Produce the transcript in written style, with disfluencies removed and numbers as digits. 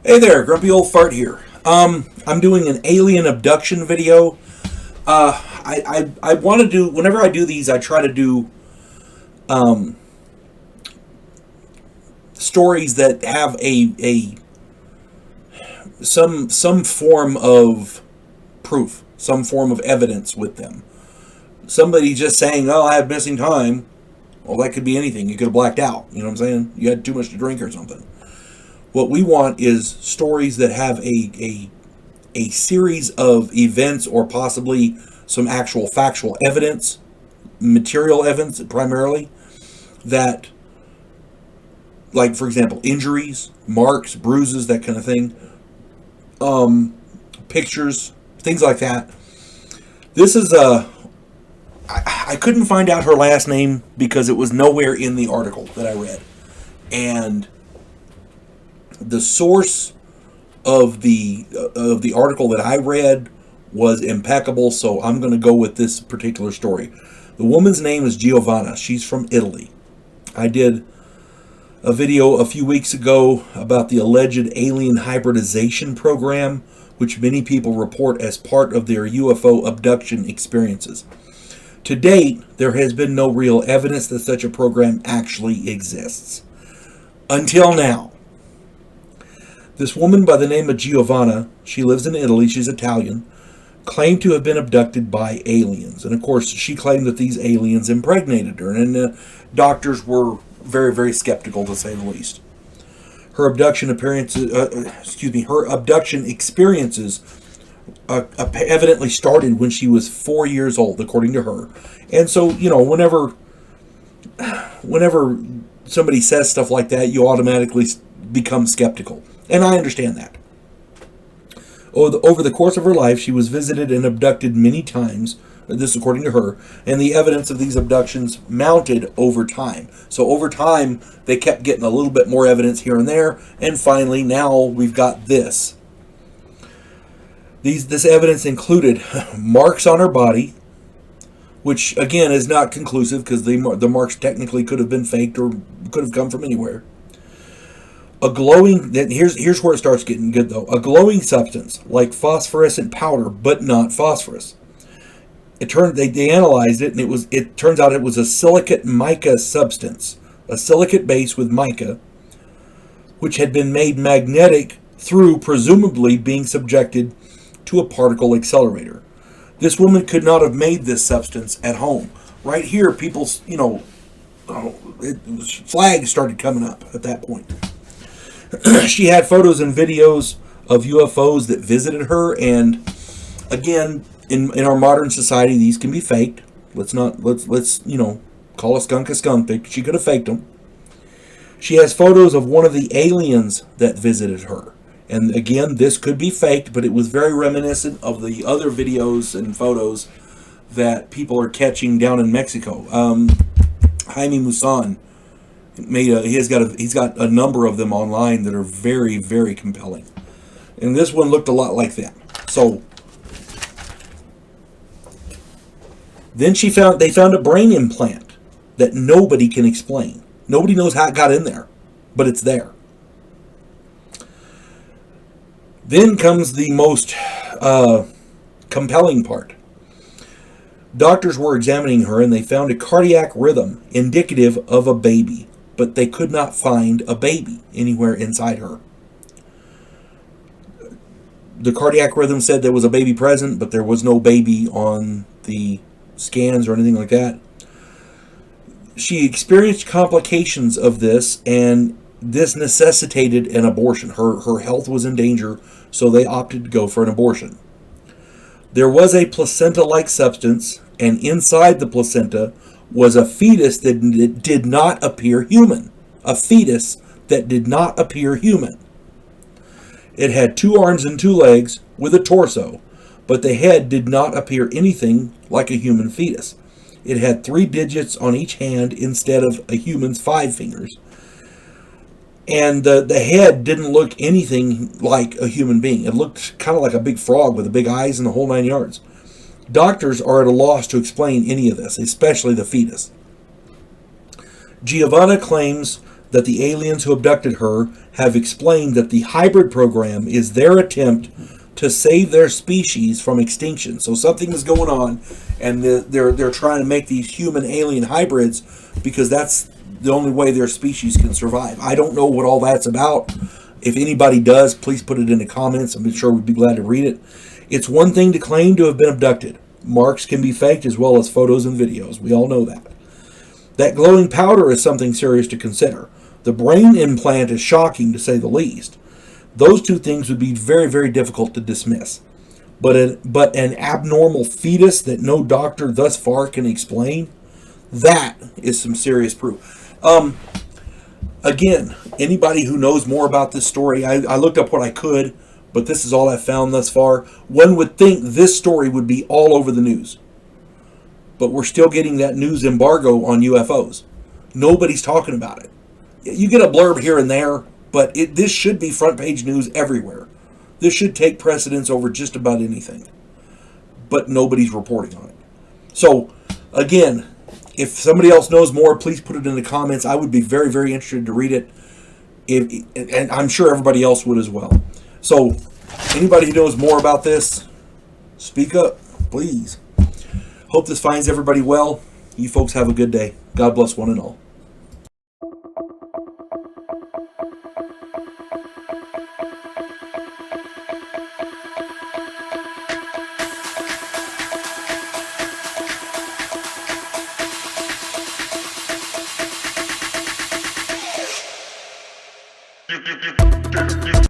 Hey there, Grumpy Old Fart here. I'm doing an alien abduction video. I want to do, whenever I do these, I try to do stories that have some form of proof, some form of evidence with them. Somebody just saying, "Oh, I have missing time." Well, that could be anything. You could have blacked out. You know what I'm saying? You had too much to drink or something. What we want is stories that have a series of events or possibly some actual factual evidence, material evidence primarily, that, like, for example, injuries, marks, bruises, that kind of thing, pictures, things like that. This is I couldn't find out her last name because it was nowhere in the article that I read. And the source of the article that I read was impeccable, so I'm going to go with this particular story. The woman's name is Giovanna. She's from Italy. I did a video a few weeks ago about the alleged alien hybridization program, which many people report as part of their UFO abduction experiences. To date, there has been no real evidence that such a program actually exists. Until now. This woman by the name of Giovanna, she lives in Italy, she's Italian, claimed to have been abducted by aliens. And of course, she claimed that these aliens impregnated her, and doctors were very, very skeptical, to say the least. Her abduction experiences evidently started when she was 4 years old, according to her. And so, whenever somebody says stuff like that, you automatically become skeptical. And I understand that. Over the course of her life, she was visited and abducted many times, this according to her, and the evidence of these abductions mounted over time. So over time, they kept getting a little bit more evidence here and there, and finally, now we've got this. This evidence included marks on her body, which again is not conclusive because the marks technically could have been faked or could have come from anywhere. A glowing, here's where it starts getting good though. A glowing substance like phosphorescent powder, but not phosphorus. They analyzed it, and it turns out it was a silicate mica substance, a silicate base with mica, which had been made magnetic through presumably being subjected to a particle accelerator. This woman could not have made this substance at home. Right here, people's, flags started coming up at that point. She had photos and videos of UFOs that visited her, and again, in our modern society, these can be faked. Let's call a skunk a skunk. She could have faked them. She has photos of one of the aliens that visited her. And again, this could be faked, but it was very reminiscent of the other videos and photos that people are catching down in Mexico. Jaime Maussan he's got a number of them online that are very, very compelling. And this one looked a lot like that. So then they found a brain implant that nobody can explain. Nobody knows how it got in there, but it's there. Then comes the most compelling part. Doctors were examining her and they found a cardiac rhythm indicative of a baby, but they could not find a baby anywhere inside her. The cardiac rhythm said there was a baby present, but there was no baby on the scans or anything like that. She experienced complications of this, and this necessitated an abortion. Her health was in danger, so they opted to go for an abortion. There was a placenta-like substance, and inside the placenta was a fetus that did not appear human. A fetus that did not appear human. It had 2 arms and 2 legs with a torso, but the head did not appear anything like a human fetus. It had 3 digits on each hand instead of a human's 5 fingers. And the head didn't look anything like a human being. It looked kind of like a big frog with the big eyes and the whole 9 yards. Doctors are at a loss to explain any of this, especially the fetus. Giovanna claims that the aliens who abducted her have explained that the hybrid program is their attempt to save their species from extinction. So something is going on, and they're trying to make these human-alien hybrids because that's the only way their species can survive. I don't know what all that's about. If anybody does, please put it in the comments. I'm sure we'd be glad to read it. It's one thing to claim to have been abducted. Marks can be faked as well as photos and videos. We all know that. That glowing powder is something serious to consider. The brain implant is shocking, to say the least. Those two things would be very, very difficult to dismiss. But an abnormal fetus that no doctor thus far can explain, that is some serious proof. Again, anybody who knows more about this story, I looked up what I could, but this is all I've found thus far. One would think this story would be all over the news. But we're still getting that news embargo on UFOs. Nobody's talking about it. You get a blurb here and there, but this should be front page news everywhere. This should take precedence over just about anything. But nobody's reporting on it. So, again, if somebody else knows more, please put it in the comments. I would be very, very interested to read it. And I'm sure everybody else would as well. So, anybody who knows more about this, speak up, please. Hope this finds everybody well. You folks have a good day. God bless one and all. You